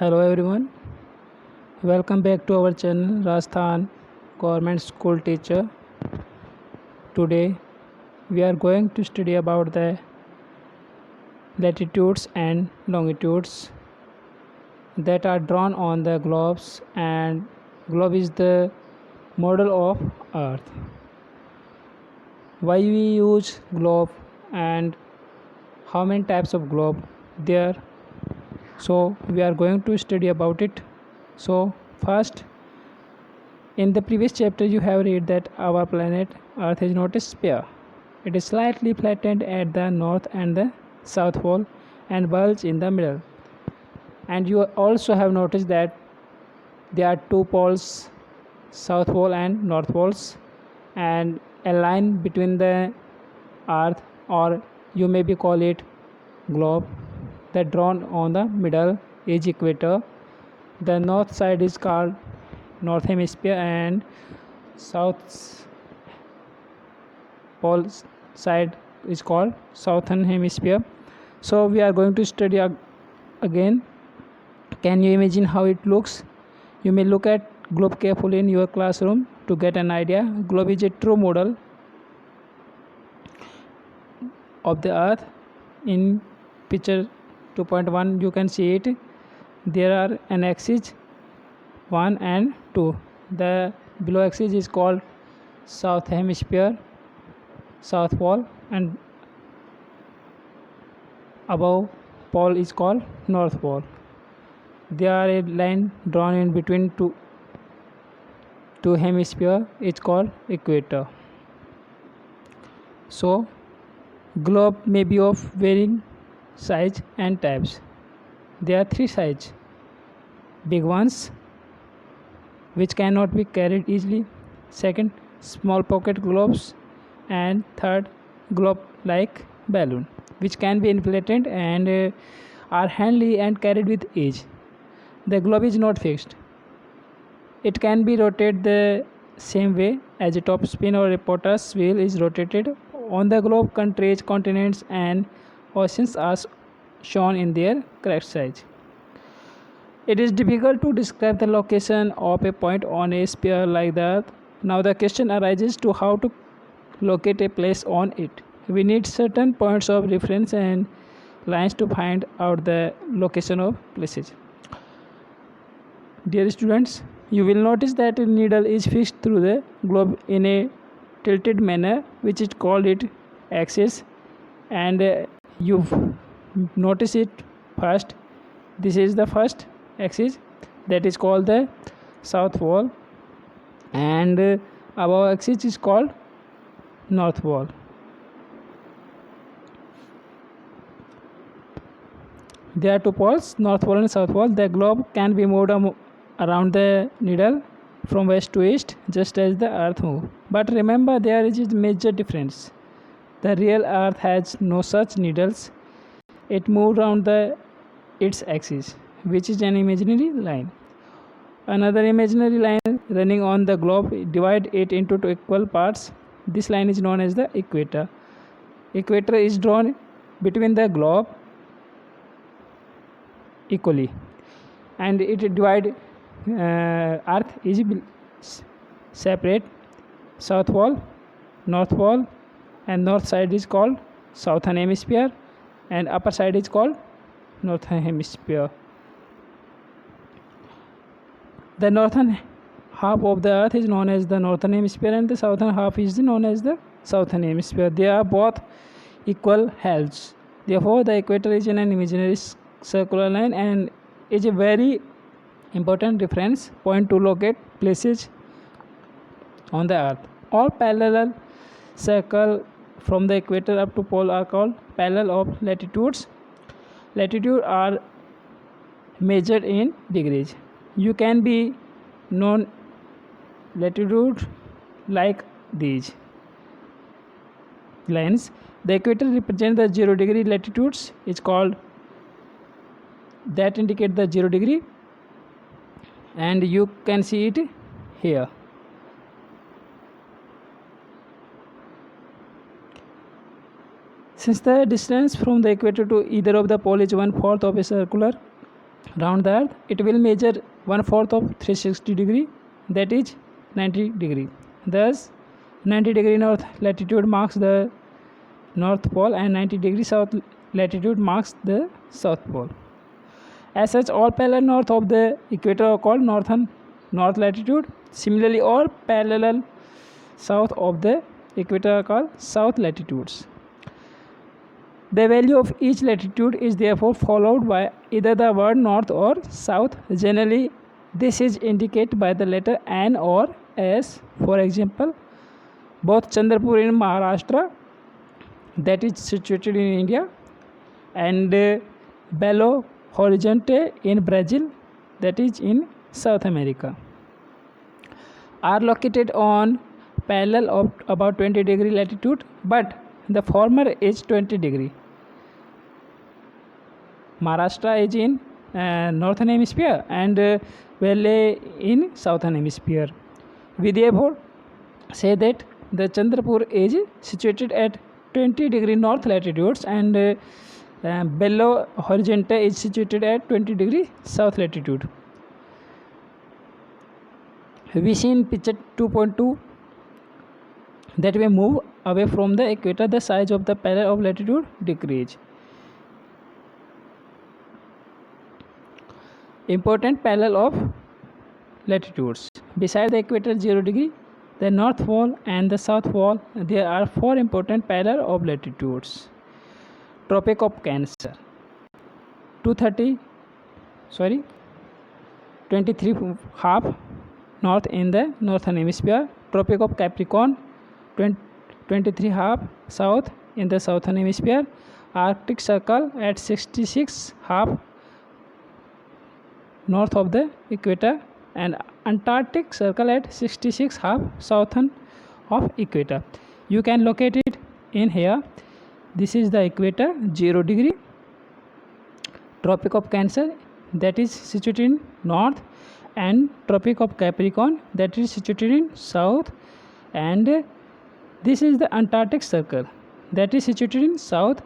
Hello everyone, welcome back to our channel Rajasthan Government School Teacher. Today we are going to study about the latitudes and longitudes that are drawn on the globes, and globe is the model of earth. Why we use globe and how many types of globe there, so we are going to study about it. So first, in the previous chapter, you have read that our planet Earth is not a sphere. It is slightly flattened at the north and the south pole and bulge in the middle. And you also have noticed that there are two poles, south pole and north poles, and a line between the Earth, or you maybe call it globe, that drawn on the middle is equator. The north side is called north hemisphere and south pole side is called southern hemisphere. So we are going to study again. Can you imagine how it looks? You may look at globe carefully in your classroom to get an idea. Globe is a true model of the earth. In picture 2.1 you can see it. There are an axis 1 and 2. The below axis is called south hemisphere, south pole, and above pole is called north pole. There are a line drawn in between two hemisphere, it's called equator. So globe may be of varying size and types. There are three sizes: big ones which cannot be carried easily, second, small pocket globes, and third, globe like balloon which can be inflated and are handy and carried with ease. The globe is not fixed. It can be rotated the same way as a top spin or a potter's wheel is rotated. On the globe, countries, continents, and oceans are shown in their correct size. It is difficult to describe the location of a point on a sphere like the Earth. Now the question arises to how to locate a place on it. We need certain points of reference and lines to find out the location of places. Dear students, you will notice that a needle is fixed through the globe in a tilted manner, which is called its axis, and you notice it first. This is the first axis, that is called the south pole, and above axis is called north pole. There are two poles, north pole and south pole. The globe can be moved around the needle from west to east, just as the earth moves. But remember, there is a major difference. The real earth has no such needles. It moves around its axis, which is an imaginary line. Another imaginary line running on the globe divides it into two equal parts. This line is known as the equator. Equator is drawn between the globe equally, and it divides earth is separate: south pole, north pole, and north side is called southern hemisphere and upper side is called northern hemisphere. The northern half of the earth is known as the northern hemisphere and the southern half is known as the southern hemisphere. They are both equal halves. Therefore the equator is an imaginary circular line and is a very important reference point to locate places on the earth. All parallel circle from the equator up to pole are called parallel of latitudes. Latitude are measured in degrees. You can be known latitude like these lines. The equator represents the 0 degree latitudes. It's called that indicate the 0 degree, and you can see it here. Since the distance from the equator to either of the pole is 1/4 of a circular, round the earth, it will measure 1/4 of 360 degree, that is 90 degree. Thus 90 degree north latitude marks the north pole and 90 degree south latitude marks the south pole. As such, all parallel north of the equator are called north latitude. Similarly, all parallel south of the equator are called south latitudes. The value of each latitude is therefore followed by either the word north or south. Generally, this is indicated by the letter N or S. For example, both Chandrapur in Maharashtra, that is situated in India, and Belo Horizonte in Brazil, that is in South America, are located on parallel of about 20 degree latitude, but the former is 20 degree. Maharashtra is in northern hemisphere and Valley in southern hemisphere. We therefore say that the Chandrapur is situated at 20 degree north latitudes and Belo Horizonte is situated at 20 degree south latitude. We see in picture 2.2 that we move away from the equator, the size of the parallel of latitude decrease. Important parallel of latitudes. Beside the equator 0 degree, the north pole and the south pole, there are 4 important parallel of latitudes. Tropic of Cancer, 23½ north in the northern hemisphere. Tropic of Capricorn, 23½ south in the southern hemisphere. Arctic Circle at 66½ north of the equator and Antarctic Circle at 66½ southern of equator. You can locate it in here. This is the equator 0 degree. Tropic of Cancer, that is situated in north, and Tropic of Capricorn, that is situated in south, and this is the Antarctic Circle, that is situated in southern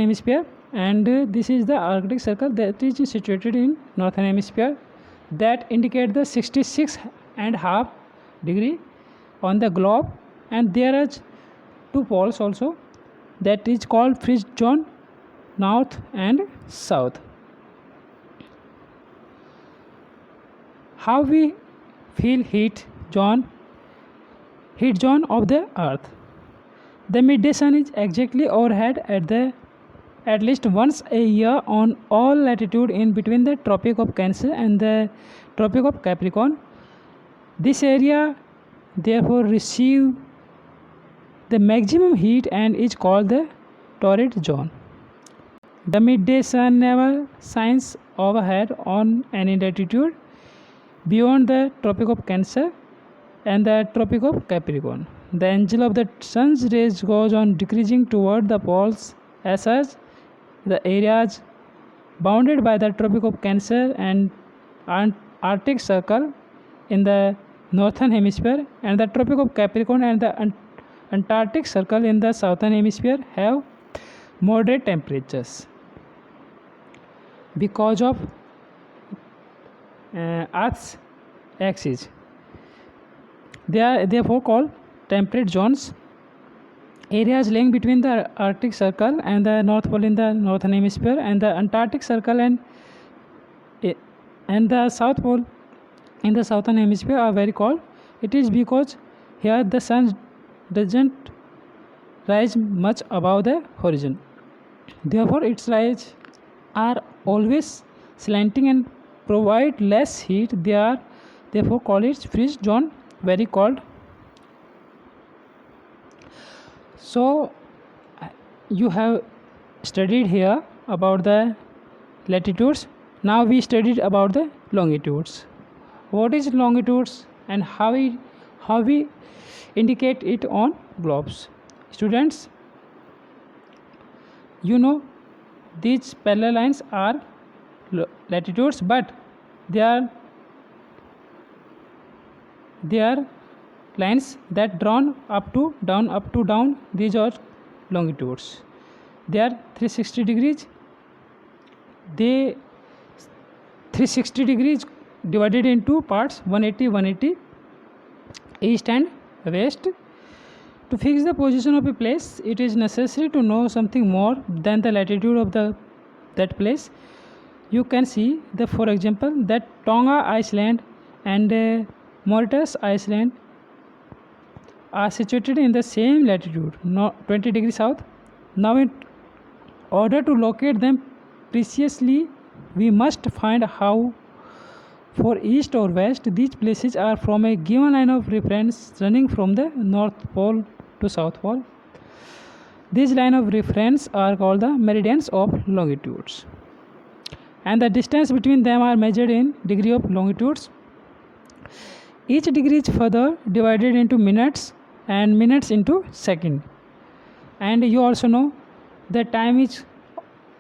hemisphere, and this is the Arctic Circle, that is situated in northern hemisphere, that indicate the 66½ degree on the globe. And there are 2 poles also, that is called freeze zone, north and south. How we feel heat zone of the earth. The midday sun is exactly overhead at least once a year on all latitude in between the Tropic of Cancer and the Tropic of Capricorn. This area therefore receive the maximum heat and is called the torrid zone. The midday sun never shines overhead on any latitude beyond the Tropic of Cancer and the Tropic of Capricorn. The angle of the sun's rays goes on decreasing toward the poles. As such, the areas bounded by the Tropic of Cancer and Arctic Circle in the northern hemisphere and the Tropic of Capricorn and the Antarctic Circle in the southern hemisphere have moderate temperatures. Because of Earth's axis, they are therefore called temperate zones. Areas lying between the Arctic Circle and the North Pole in the northern hemisphere and the Antarctic Circle and the South Pole in the southern hemisphere are very cold. It is because here the sun doesn't rise much above the horizon. Therefore, its rays are always slanting and provide less heat. They are therefore called it freeze zone, very cold. So you have studied here about the latitudes. Now we studied about the longitudes. What is longitudes and how we indicate it on globes? Students, you know these parallel lines are latitudes, but they are lines that drawn up to down. These are longitudes. They are 360 degrees. they 360 degrees divided into parts 180 east and west. To fix the position of a place, it is necessary to know something more than the latitude of that place. You can see the, for example, that Tonga Island and Mauritius Island are situated in the same latitude, 20 degrees south. Now, in order to locate them precisely, we must find how, for east or west, these places are from a given line of reference running from the North Pole to South Pole. These lines of reference are called the meridians of longitudes, and the distance between them are measured in degree of longitudes. Each degree is further divided into minutes and minutes into second. And you also know the time is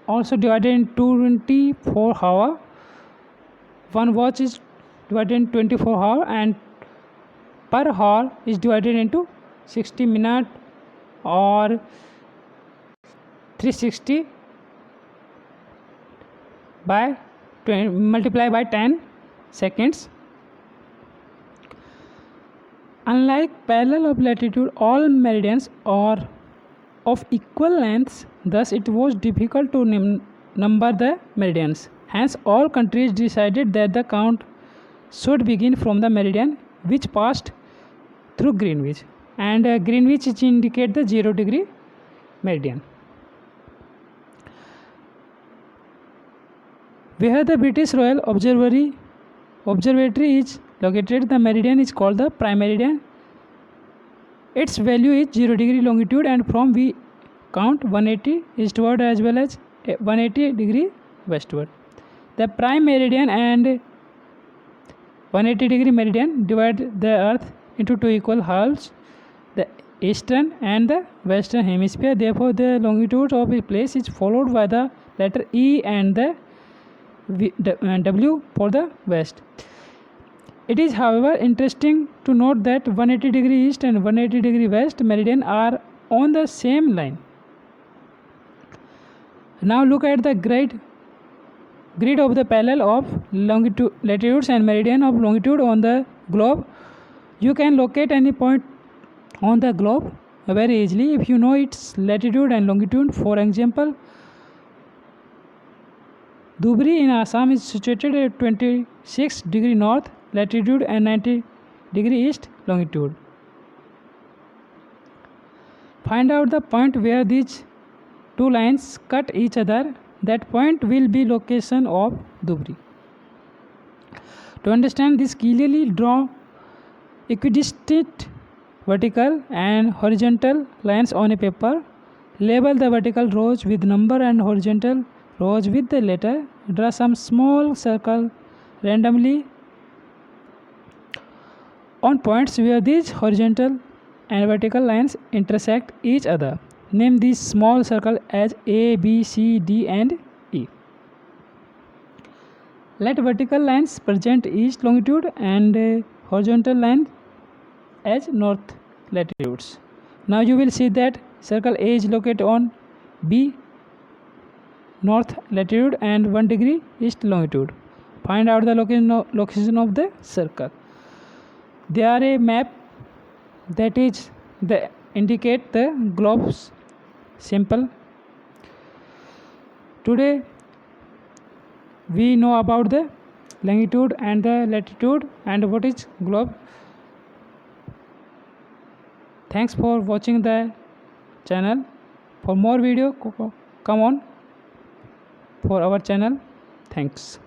also divided into 24 hour. One watch is divided in 24 hour, and per hour is divided into 60 minutes or 360 by 20, multiply by 10 seconds. Unlike parallel of latitude, all meridians are of equal lengths, thus it was difficult to number the meridians. Hence, all countries decided that the count should begin from the meridian which passed through Greenwich, and Greenwich indicate the 0 degree meridian. Where the British Royal Observatory is located, the meridian is called the prime meridian. Its value is 0 degree longitude, and from we count 180 eastward as well as 180 degree westward. The prime meridian and 180 degree meridian divide the earth into two equal halves, the eastern and the western hemisphere. Therefore, the longitude of a place is followed by the letter E and the W for the west. It is, however, interesting to note that 180 degree east and 180 degree west meridian are on the same line. Now look at the grid of the parallel of longitude, latitudes and meridian of longitude on the globe. You can locate any point on the globe very easily if you know its latitude and longitude. For example, Dhubri in Assam is situated at 26 degree north latitude and 90 degree east longitude. Find out the point where these two lines cut each other. That point will be location of Dhubri. To understand this, clearly draw equidistant vertical and horizontal lines on a paper. Label the vertical rows with number and horizontal rows with the letter. Draw some small circle randomly on points where these horizontal and vertical lines intersect each other. Name these small circle as A, B, C, D and E. Let vertical lines present east longitude and horizontal line as north latitudes. Now you will see that circle A is located on B north latitude and 1 degree east longitude. Find out the location of the circle. There are a map that is indicate the globes. Simple. Today we know about the longitude and the latitude and what is globe. Thanks for watching the channel. For more video, come on for our channel. Thanks.